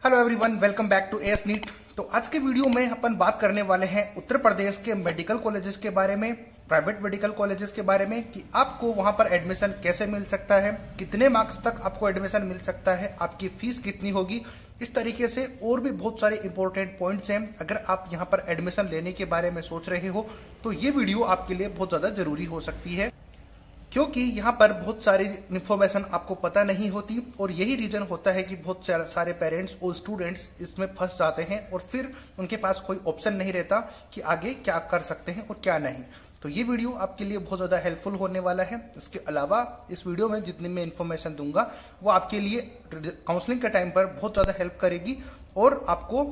Hello everyone, welcome back to AS NEET. तो आज के वीडियो में अपन बात करने वाले हैं उत्तर प्रदेश के मेडिकल कॉलेजेस के बारे में, प्राइवेट मेडिकल कॉलेजेस के बारे में कि आपको वहां पर एडमिशन कैसे मिल सकता है, कितने मार्क्स तक आपको एडमिशन मिल सकता है, आपकी फीस कितनी होगी। इस तरीके से और भी बहुत सारे इंपॉर्टेंट पॉइंट्स हैं। अगर आप यहां पर एडमिशन लेने के बारे में सोच रहे हो तो ये वीडियो आपके लिए बहुत ज्यादा जरूरी हो सकती है, क्योंकि यहाँ पर बहुत सारी इन्फॉर्मेशन आपको पता नहीं होती और यही रीजन होता है कि बहुत सारे पेरेंट्स और स्टूडेंट्स इसमें फंस जाते हैं और फिर उनके पास कोई ऑप्शन नहीं रहता कि आगे क्या कर सकते हैं और क्या नहीं। तो ये वीडियो आपके लिए बहुत ज़्यादा हेल्पफुल होने वाला है। इसके अलावा इस वीडियो में जितनी मैं इन्फॉर्मेशन दूंगा वो आपके लिए काउंसलिंग के टाइम पर बहुत ज़्यादा हेल्प करेगी और आपको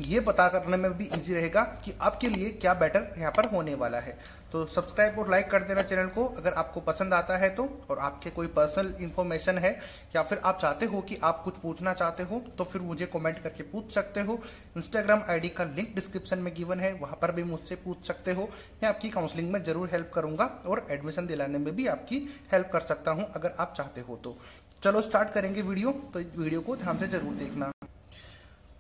ये पता करने में भी इजी रहेगा कि आपके लिए क्या बेटर यहाँ पर होने वाला है। तो सब्सक्राइब और लाइक कर देना चैनल को अगर आपको पसंद आता है तो, और आपके कोई पर्सनल इन्फॉर्मेशन है या फिर आप चाहते हो कि आप कुछ पूछना चाहते हो तो फिर मुझे कमेंट करके पूछ सकते हो। इंस्टाग्राम आईडी का लिंक डिस्क्रिप्शन में गिवन है, वहां पर भी मुझसे पूछ सकते हो। मैं आपकी काउंसलिंग में जरूर हेल्प करूंगा और एडमिशन दिलाने में भी आपकी हेल्प कर सकता हूँ अगर आप चाहते हो तो। चलो स्टार्ट करेंगे वीडियो, तो वीडियो को ध्यान से जरूर देखना।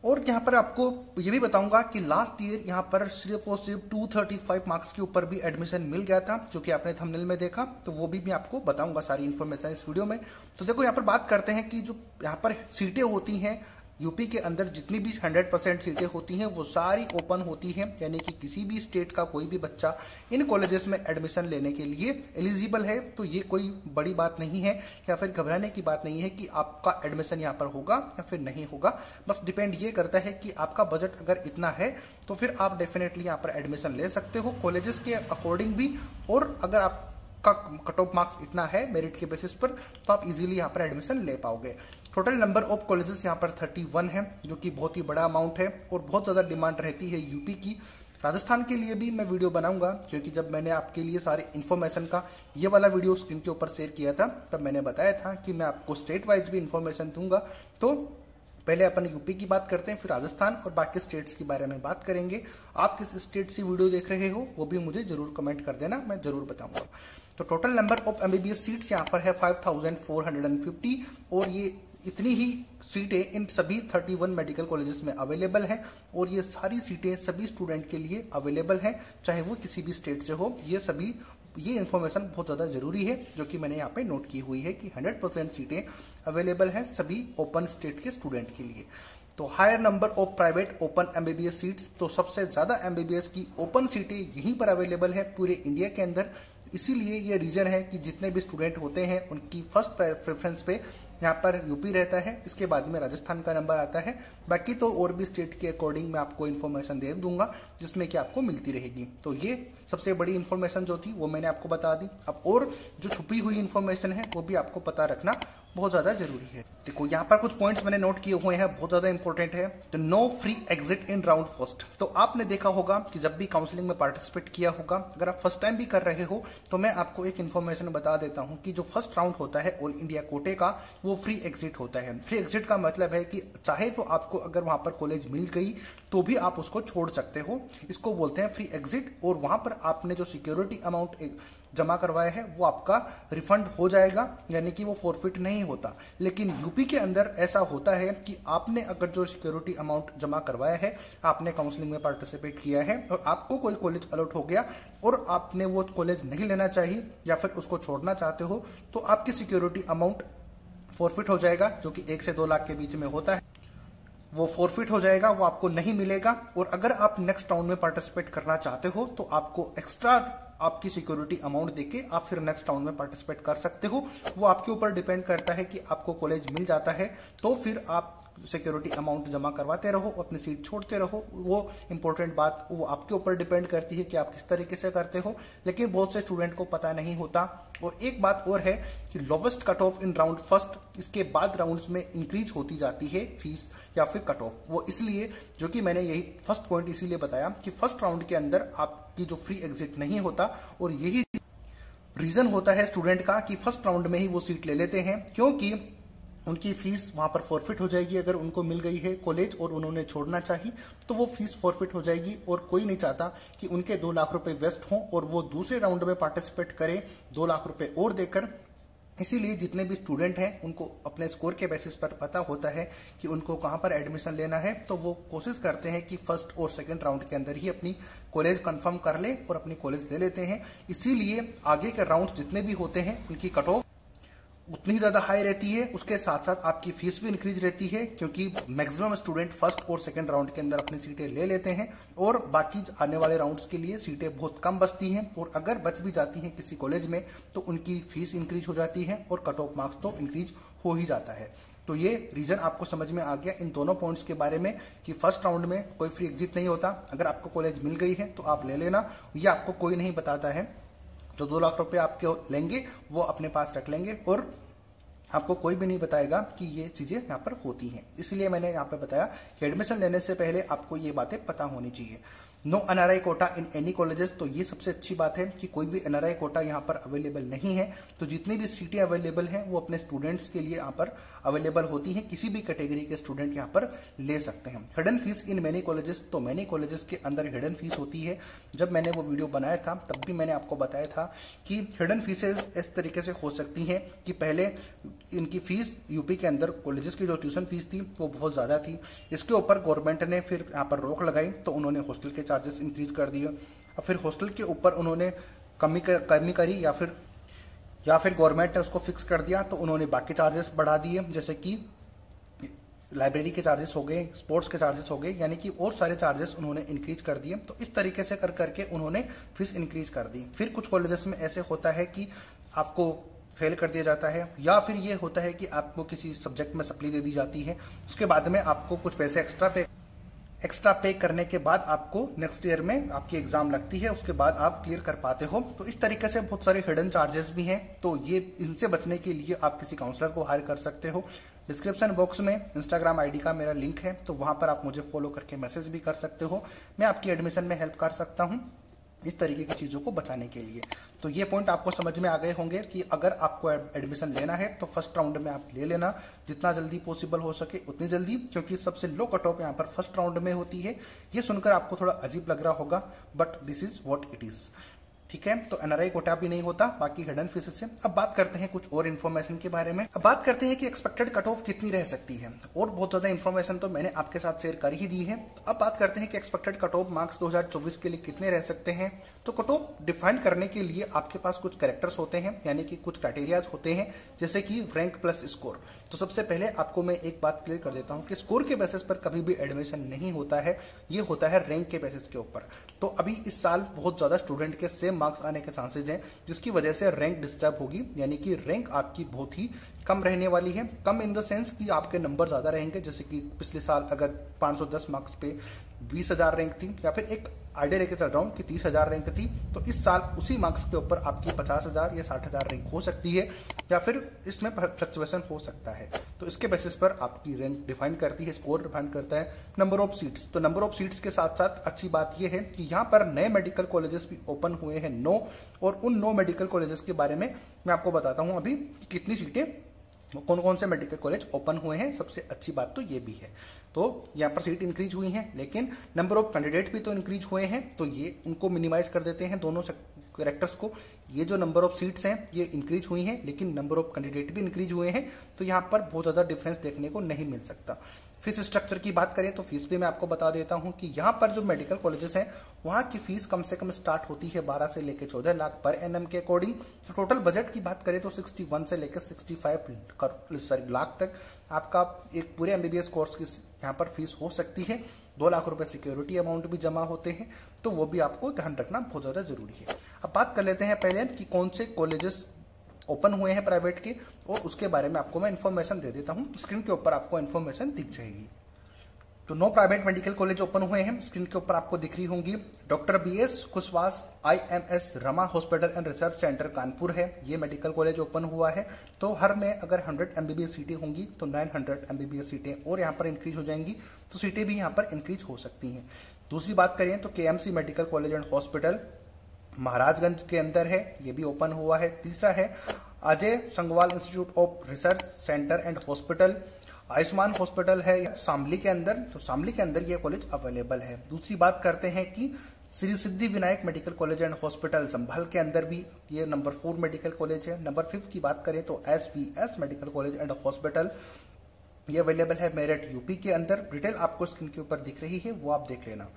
और यहाँ पर आपको ये भी बताऊंगा कि लास्ट ईयर यहाँ पर सिर्फ और सिर्फ 235 मार्क्स के ऊपर भी एडमिशन मिल गया था, जो कि आपने थंबनेल में देखा। तो वो भी मैं आपको बताऊंगा सारी इन्फॉर्मेशन इस वीडियो में। तो देखो यहाँ पर बात करते हैं कि जो यहाँ पर सीटें होती हैं यूपी के अंदर, जितनी भी 100% सीटें होती हैं वो सारी ओपन होती हैं, यानी कि किसी भी स्टेट का कोई भी बच्चा इन कॉलेजेस में एडमिशन लेने के लिए एलिजिबल है। तो ये कोई बड़ी बात नहीं है या फिर घबराने की बात नहीं है कि आपका एडमिशन यहाँ पर होगा या फिर नहीं होगा। बस डिपेंड ये करता है कि आपका बजट अगर इतना है तो फिर आप डेफिनेटली यहाँ पर एडमिशन ले सकते हो कॉलेजेस के अकॉर्डिंग भी। और अगर आप का कट ऑफ मार्क्स इतना है मेरिट के बेसिस पर तो आप इजीली यहाँ पर एडमिशन ले पाओगे। टोटल नंबर ऑफ कॉलेजेस यहाँ पर 31 है, जो कि बहुत ही बड़ा अमाउंट है और बहुत ज़्यादा डिमांड रहती है यूपी की। राजस्थान के लिए भी मैं वीडियो बनाऊंगा, क्योंकि जब मैंने आपके लिए सारे इन्फॉर्मेशन का ये वाला वीडियो स्क्रीन के ऊपर शेयर किया था तब मैंने बताया था कि मैं आपको स्टेट वाइज भी इन्फॉर्मेशन दूंगा। तो पहले अपन यूपी की बात करते हैं, फिर राजस्थान और बाकी स्टेट्स के बारे में बात करेंगे। आप किस स्टेट से वीडियो देख रहे हो वो भी मुझे जरूर कमेंट कर देना, मैं जरूर बताऊंगा। तो total number of MBBS seats यहाँ पर है 5450 और ये इतनी ही सीटें इन सभी 31 मेडिकल कॉलेजेस में अवेलेबल हैं और ये सारी सीटें सभी स्टूडेंट के लिए अवेलेबल हैं, चाहे वो किसी भी स्टेट से हो। ये इन्फॉर्मेशन बहुत ज़्यादा जरूरी है जो कि मैंने यहाँ पे नोट की हुई है कि 100% सीटें अवेलेबल हैं सभी ओपन स्टेट के स्टूडेंट के लिए। तो higher number of private open MBBS seats, तो सबसे ज़्यादा एमबीबीएस की ओपन सीटें यहीं पर अवेलेबल है पूरे इंडिया के अंदर। इसीलिए ये रीजन है कि जितने भी स्टूडेंट होते हैं उनकी फर्स्ट प्रेफरेंस पे यहाँ पर यूपी रहता है, इसके बाद में राजस्थान का नंबर आता है। बाकी तो और भी स्टेट के अकॉर्डिंग मैं आपको इन्फॉर्मेशन दे दूंगा जिसमें कि आपको मिलती रहेगी। तो ये सबसे बड़ी इन्फॉर्मेशन जो थी वो मैंने आपको बता दी। अब और जो छुपी हुई इन्फॉर्मेशन है वो भी आपको पता रखना बहुत ज़्यादा जरूरी है। देखो यहाँ पर कुछ पॉइंट्स मैंने नोट किए हुए हैं, बहुत ज़्यादा इंपॉर्टेंट है। तो no free exit in round first. तो आपने देखा होगा कि जब भी काउंसलिंग में पार्टिसिपेट किया होगा, अगर आप फर्स्ट टाइम भी कर रहे हो तो मैं आपको एक इन्फॉर्मेशन बता देता हूँ कि जो फर्स्ट राउंड होता है ऑल इंडिया कोटे का वो फ्री एग्जिट होता है। फ्री एग्जिट का मतलब है कि चाहे तो आपको अगर वहां पर कॉलेज मिल गई तो भी आप उसको छोड़ सकते हो, इसको बोलते हैं फ्री एग्जिट। और वहां पर आपने जो सिक्योरिटी अमाउंट जमा करवाया है वो आपका रिफंड हो जाएगा, यानी कि वो फॉरफिट नहीं होता। लेकिन यूपी के अंदर ऐसा होता है कि आपने अगर जो सिक्योरिटी अमाउंट जमा करवाया है, आपने काउंसलिंग में पार्टिसिपेट किया है और आपको कोई कॉलेज अलॉट हो गया और आपने वो कॉलेज नहीं लेना चाहिए या फिर उसको छोड़ना चाहते हो, तो आपकी सिक्योरिटी अमाउंट फॉरफिट हो जाएगा, जो कि 1 से 2 लाख के बीच में होता है। वो फॉरफिट हो जाएगा, वो आपको नहीं मिलेगा। और अगर आप नेक्स्ट राउंड में पार्टिसिपेट करना चाहते हो तो आपको एक्स्ट्रा आपकी सिक्योरिटी अमाउंट देके आप फिर नेक्स्ट राउंड में पार्टिसिपेट कर सकते हो। वो आपके ऊपर डिपेंड करता है कि आपको कॉलेज मिल जाता है तो फिर आप सिक्योरिटी अमाउंट जमा करवाते रहो, अपनी सीट छोड़ते रहो। वो इंपॉर्टेंट बात वो आपके ऊपर डिपेंड करती है कि आप किस तरीके से करते हो, लेकिन बहुत से स्टूडेंट को पता नहीं होता। और एक बात और है कि लोवेस्ट कट ऑफ इन राउंड फर्स्ट, इसके बाद राउंड्स में इंक्रीज होती जाती है फीस या फिर कट ऑफ। वो इसलिए, जो कि मैंने यही फर्स्ट पॉइंट इसीलिए बताया कि फर्स्ट राउंड के अंदर आपकी जो फ्री एग्जिट नहीं होता, और यही रीजन होता है स्टूडेंट का कि फर्स्ट राउंड में ही वो सीट ले लेते हैं, क्योंकि उनकी फीस वहां पर फॉरफिट हो जाएगी। अगर उनको मिल गई है कॉलेज और उन्होंने छोड़ना चाहिए तो वो फीस फॉरफिट हो जाएगी, और कोई नहीं चाहता कि उनके 2 लाख रुपए वेस्ट हों और वो दूसरे राउंड में पार्टिसिपेट करें 2 लाख रुपए और देकर इसीलिए जितने भी स्टूडेंट हैं उनको अपने स्कोर के बेसिस पर पता होता है कि उनको कहां पर एडमिशन लेना है, तो वो कोशिश करते हैं कि फर्स्ट और सेकंड राउंड के अंदर ही अपनी कॉलेज कंफर्म कर ले और अपनी कॉलेज ले लेते हैं। इसीलिए आगे के राउंड जितने भी होते हैं उनकी कट ऑफ उतनी ही ज्यादा हाई रहती है। उसके साथ साथ आपकी फीस भी इंक्रीज रहती है, क्योंकि मैक्सिमम स्टूडेंट फर्स्ट और सेकंड राउंड के अंदर अपनी सीटें ले लेते हैं और बाकी आने वाले राउंड्स के लिए सीटें बहुत कम बचती हैं, और अगर बच भी जाती हैं किसी कॉलेज में तो उनकी फीस इंक्रीज हो जाती है और कट ऑफ मार्क्स तो इंक्रीज हो ही जाता है। तो ये रीजन आपको समझ में आ गया इन दोनों पॉइंट्स के बारे में कि फर्स्ट राउंड में कोई फ्री एग्जिट नहीं होता। अगर आपको कॉलेज मिल गई है तो आप ले लेना, ये आपको कोई नहीं बताता है। जो 2 लाख रुपए आपके लेंगे वो अपने पास रख लेंगे और आपको कोई भी नहीं बताएगा कि ये चीजें यहाँ पर होती हैं। इसलिए मैंने यहाँ पे बताया कि एडमिशन लेने से पहले आपको ये बातें पता होनी चाहिए। No NRI quota in any colleges, तो ये सबसे अच्छी बात है कि कोई भी एनआरआई कोटा यहाँ पर अवेलेबल नहीं है। तो जितनी भी सीटें अवेलेबल हैं वो अपने स्टूडेंट्स के लिए यहाँ पर अवेलेबल होती हैं, किसी भी कैटेगरी के स्टूडेंट यहाँ पर ले सकते हैं। Hidden fees in many colleges, तो मैनी कॉलेजेस के अंदर हिडन फीस होती है। जब मैंने वो वीडियो बनाया था तब भी मैंने आपको बताया था कि हिडन फीसेज इस तरीके से हो सकती हैं कि पहले इनकी फीस यूपी के अंदर कॉलेजेस की जो ट्यूशन फीस थी वो बहुत ज्यादा थी। इसके ऊपर गवर्नमेंट ने फिर यहाँ पर रोक लगाई, तो उन्होंने हॉस्टल के चार्जेस इंक्रीज कर दिए। और फिर हॉस्टल के ऊपर उन्होंने कमी करी या फिर गवर्नमेंट ने उसको फिक्स कर दिया, तो उन्होंने बाकी चार्जेस बढ़ा दिए, जैसे कि लाइब्रेरी के चार्जेस हो गए, स्पोर्ट्स के चार्जेस हो गए, यानी कि और सारे चार्जेस उन्होंने इंक्रीज कर दिए। तो इस तरीके से कर करके उन्होंने फीस इंक्रीज कर दी। फिर कुछ कॉलेजेस में ऐसे होता है कि आपको फेल कर दिया जाता है, या फिर ये होता है कि आपको किसी सब्जेक्ट में सप्ली दे दी जाती है, उसके बाद में आपको कुछ पैसे एक्स्ट्रा पे करने के बाद आपको नेक्स्ट ईयर में आपकी एग्जाम लगती है, उसके बाद आप क्लियर कर पाते हो। तो इस तरीके से बहुत सारे हिडन चार्जेस भी हैं। तो ये इनसे बचने के लिए आप किसी काउंसलर को हायर कर सकते हो। डिस्क्रिप्शन बॉक्स में इंस्टाग्राम आईडी का मेरा लिंक है, तो वहां पर आप मुझे फॉलो करके मैसेज भी कर सकते हो। मैं आपकी एडमिशन में हेल्प कर सकता हूँ इस तरीके की चीजों को बचाने के लिए। तो ये पॉइंट आपको समझ में आ गए होंगे कि अगर आपको एडमिशन लेना है तो फर्स्ट राउंड में आप ले लेना, जितना जल्दी पॉसिबल हो सके उतनी जल्दी, क्योंकि सबसे लो कट ऑफ यहाँ पर फर्स्ट राउंड में होती है। ये सुनकर आपको थोड़ा अजीब लग रहा होगा, but this is what it is. ठीक है, तो एनआरआई कोटा भी नहीं होता बाकी हिडन फीस से। अब बात करते हैं कुछ और इन्फॉर्मेशन के बारे में। अब बात करते हैं कि एक्सपेक्टेड कट ऑफ कितनी रह सकती है, और बहुत ज्यादा इन्फॉर्मेशन तो मैंने आपके साथ शेयर कर ही दी है। तो अब बात करते हैं कि एक्सपेक्टेड कट ऑफ मार्क्स 2024 के लिए कितने रह सकते हैं। तो कट ऑफ डिफाइन करने के लिए आपके पास कुछ कैरेक्टर्स होते हैं, यानी कि कुछ क्राइटेरियाज होते हैं, जैसे कि रैंक प्लस स्कोर। तो सबसे पहले आपको मैं एक बात क्लियर कर देता हूं कि स्कोर के बेसिस पर कभी भी एडमिशन नहीं होता है, ये होता है रैंक के बेसिस के ऊपर। तो अभी इस साल बहुत ज्यादा स्टूडेंट के सेम मार्क्स आने के चांसेस हैं, जिसकी वजह से रैंक डिस्टर्ब होगी, यानी कि रैंक आपकी बहुत ही कम रहने वाली है। कम इन द सेंस कि आपके नंबर ज्यादा रहेंगे, जैसे कि पिछले साल अगर 510 मार्क्स पे 20,000 रैंक थी, या फिर एक आइडिया लेके चल रहा हूं कि 30,000 रैंक थी, तो इस साल उसी मार्क्स के ऊपर आपकी 50,000 या 60,000 रैंक हो सकती है, या फिर इसमें फ्लक्चुएशन हो सकता है। तो इसके बेसिस पर आपकी रैंक डिफाइन करती है, स्कोर डिफाइन करता है नंबर ऑफ सीट्स। तो नंबर ऑफ सीट्स के साथ साथ अच्छी बात यह है कि यहाँ पर नए मेडिकल कॉलेजेस भी ओपन हुए हैं 9, और उन 9 मेडिकल कॉलेजेस के बारे में मैं आपको बताता हूँ अभी कितनी सीटें, कौन कौन से मेडिकल कॉलेज ओपन हुए हैं। सबसे अच्छी बात तो ये भी है, तो यहाँ पर सीट इंक्रीज हुई हैं, लेकिन नंबर ऑफ कैंडिडेट भी तो इंक्रीज हुए हैं, तो ये उनको मिनिमाइज कर देते हैं दोनों कैरेक्टर्स को। ये जो नंबर ऑफ सीट्स हैं ये इंक्रीज हुई हैं, लेकिन नंबर ऑफ कैंडिडेट भी इंक्रीज हुए हैं, तो यहाँ पर बहुत ज्यादा डिफरेंस देखने को नहीं मिल सकता। फीस स्ट्रक्चर की बात करें तो फीस भी मैं आपको बता देता हूं कि यहाँ पर जो मेडिकल कॉलेजेस हैं वहां की फीस कम से कम स्टार्ट होती है 12 से लेकर 14 लाख पर एनएम के अकॉर्डिंग। तो टोटल बजट की बात करें तो 61 से लेकर 65 लाख तक आपका एक पूरे एमबीबीएस कोर्स की यहाँ पर फीस हो सकती है। 2 लाख रुपए सिक्योरिटी अमाउंट भी जमा होते हैं, तो वो भी आपको ध्यान रखना बहुत ज्यादा जरूरी है। अब बात कर लेते हैं पहले कि कौन से कॉलेजेस ओपन हुए हैं प्राइवेट के, और उसके बारे में आपको मैं इन्फॉर्मेशन दे देता हूं। स्क्रीन के ऊपर आपको इन्फॉर्मेशन दिख जाएगी। तो 9 प्राइवेट मेडिकल कॉलेज ओपन हुए हैं, स्क्रीन के ऊपर आपको दिख रही होंगी। Doctor BS Kushwaha IMS Rama hospital and research centre Kanpur है, ये मेडिकल कॉलेज ओपन हुआ है। तो हर में अगर 100 MBBS सीटें होंगी तो 900 MBBS सीटें और यहाँ पर इंक्रीज हो जाएंगी, तो सीटें भी यहाँ पर इंक्रीज हो सकती हैं। दूसरी बात करें तो KMC medical college and hospital Maharajganj के अंदर है, ये भी ओपन हुआ है। तीसरा है Ajay Sangwal institute of research centre and hospital, Ayushman hospital है शामली के अंदर, तो शामली के अंदर ये कॉलेज अवेलेबल है। दूसरी बात करते हैं कि Shri Siddhi Vinayak medical college and hospital Sambhal के अंदर भी ये नंबर 4 मेडिकल कॉलेज है। नंबर 5 की बात करें तो SVS medical college and hospital, ये अवेलेबल है मेरठ यूपी के अंदर। डिटेल आपको स्क्रीन के ऊपर दिख रही है, वो आप देख लेना।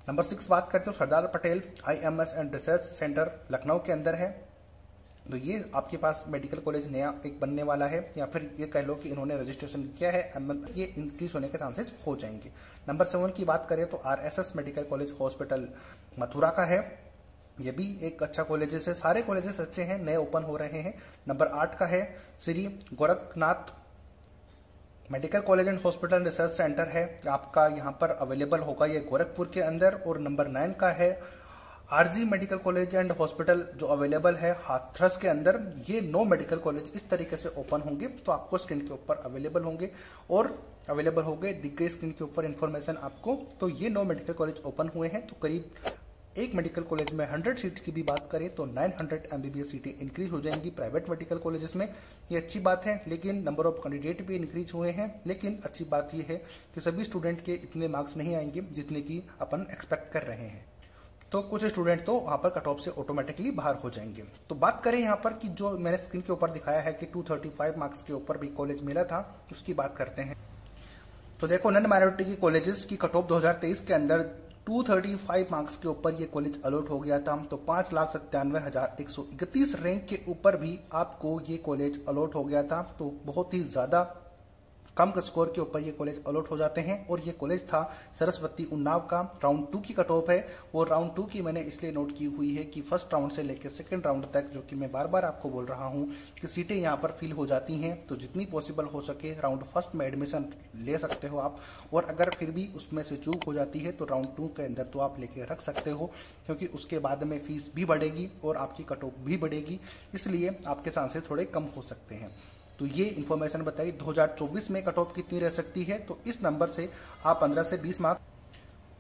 नंबर 6 बात करते हो Sardar Patel IMS and research centre Lucknow के अंदर है। तो ये आपके पास मेडिकल कॉलेज नया एक बनने वाला है, या फिर ये कह लो कि इन्होंने रजिस्ट्रेशन किया है, ये इंक्रीज होने के चांसेस हो जाएंगे। नंबर 7 की बात करें तो RSS medical college hospital Mathura का है। ये भी एक अच्छा कॉलेजेस है, सारे कॉलेजेस अच्छे हैं, नए ओपन हो रहे हैं। नंबर 8 का है Shri Gorakhnath medical college and hospital research centre है, आपका यहाँ पर अवेलेबल होगा ये गोरखपुर के अंदर। और नंबर 9 का है RG medical college and hospital जो अवेलेबल है हाथरस के अंदर। ये 9 मेडिकल कॉलेज इस तरीके से ओपन होंगे, तो आपको स्क्रीन के ऊपर अवेलेबल होंगे और अवेलेबल हो गए, दिख गई स्क्रीन के ऊपर इन्फॉर्मेशन आपको। तो ये 9 मेडिकल कॉलेज ओपन हुए हैं। तो करीब एक मेडिकल कॉलेज में 100 सीट्स की भी बात करें तो 900 MBBS सीटें इंक्रीज हो जाएंगी प्राइवेट मेडिकल कॉलेजेस में। ये अच्छी बात है, लेकिन नंबर ऑफ कैंडिडेट भी इंक्रीज हुए हैं। लेकिन अच्छी बात ये है कि सभी स्टूडेंट के इतने मार्क्स नहीं आएंगे जितने की अपन एक्सपेक्ट कर रहे हैं। तो कुछ स्टूडेंट तो वहां पर कट ऑफ से ऑटोमेटिकली बाहर हो जाएंगे। तो बात करें यहाँ पर कि जो मैंने स्क्रीन के ऊपर दिखाया है कि 235 मार्क्स के ऊपर भी कॉलेज मिला था, उसकी बात करते हैं। तो देखो नॉन माइनॉरिटी की कॉलेजेस की कट ऑफ 2023 के अंदर 235 मार्क्स के ऊपर ये कॉलेज अलॉट हो गया था। तो 5,97,131 रैंक के ऊपर भी आपको ये कॉलेज अलॉट हो गया था। तो बहुत ही ज्यादा कम स्कोर के ऊपर ये कॉलेज अलॉट हो जाते हैं। और ये कॉलेज था सरस्वती उन्नाव का। राउंड 2 की कट ऑफ है, वो राउंड 2 की मैंने इसलिए नोट की हुई है कि फर्स्ट राउंड से लेकर सेकंड राउंड तक, जो कि मैं बार बार आपको बोल रहा हूं कि सीटें यहाँ पर फिल हो जाती हैं। तो जितनी पॉसिबल हो सके राउंड फर्स्ट में एडमिशन ले सकते हो आप, और अगर फिर भी उसमें से चूक हो जाती है तो राउंड 2 के अंदर तो आप लेके रख सकते हो, क्योंकि उसके बाद में फीस भी बढ़ेगी और आपकी कट ऑफ भी बढ़ेगी, इसलिए आपके चांसेस थोड़े कम हो सकते हैं। तो ये इन्फॉर्मेशन बताई 2024 में कट ऑफ कितनी रह सकती है। तो इस नंबर से आप 15 से 20 मार्क्स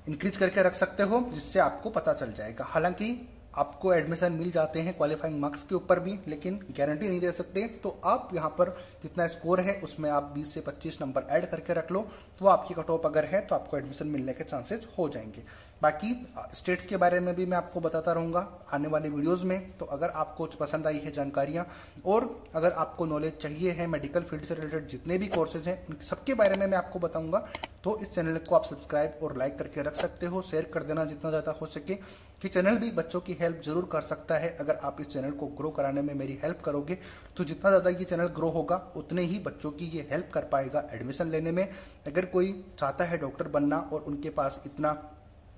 इंक्रीज करके रख सकते हो, जिससे आपको पता चल जाएगा। हालांकि आपको एडमिशन मिल जाते हैं क्वालिफाइंग मार्क्स के ऊपर भी, लेकिन गारंटी नहीं दे सकते। तो आप यहाँ पर जितना स्कोर है उसमें आप 20 से 25 नंबर ऐड करके रख लो, तो आपकी कट ऑफ अगर है तो आपको एडमिशन मिलने के चांसेस हो जाएंगे। बाकी स्टेट्स के बारे में भी मैं आपको बताता रहूंगा आने वाले वीडियोस में। तो अगर आपको पसंद आई है जानकारियां, और अगर आपको नॉलेज चाहिए है मेडिकल फील्ड से रिलेटेड जितने भी कोर्सेज हैं उन सबके बारे में मैं आपको बताऊंगा, तो इस चैनल को आप सब्सक्राइब और लाइक करके रख सकते हो। शेयर कर देना जितना ज़्यादा हो सके, कि चैनल भी बच्चों की हेल्प जरूर कर सकता है। अगर आप इस चैनल को ग्रो कराने में मेरी हेल्प करोगे, तो जितना ज़्यादा ये चैनल ग्रो होगा उतने ही बच्चों की ये हेल्प कर पाएगा एडमिशन लेने में। अगर कोई चाहता है डॉक्टर बनना और उनके पास इतना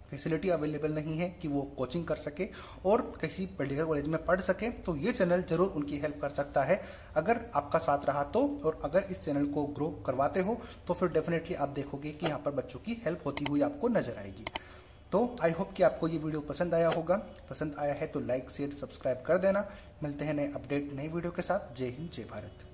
फैसिलिटी अवेलेबल नहीं है कि वो कोचिंग कर सके और किसी मेडिकल कॉलेज में पढ़ सके, तो ये चैनल जरूर उनकी हेल्प कर सकता है अगर आपका साथ रहा तो। और अगर इस चैनल को ग्रो करवाते हो तो फिर डेफिनेटली आप देखोगे कि यहाँ पर बच्चों की हेल्प होती हुई आपको नजर आएगी। तो आई होप कि आपको ये वीडियो पसंद आया होगा। पसंद आया है तो लाइक शेयर सब्सक्राइब कर देना। मिलते हैं नए अपडेट नई वीडियो के साथ। जय हिंद जय भारत।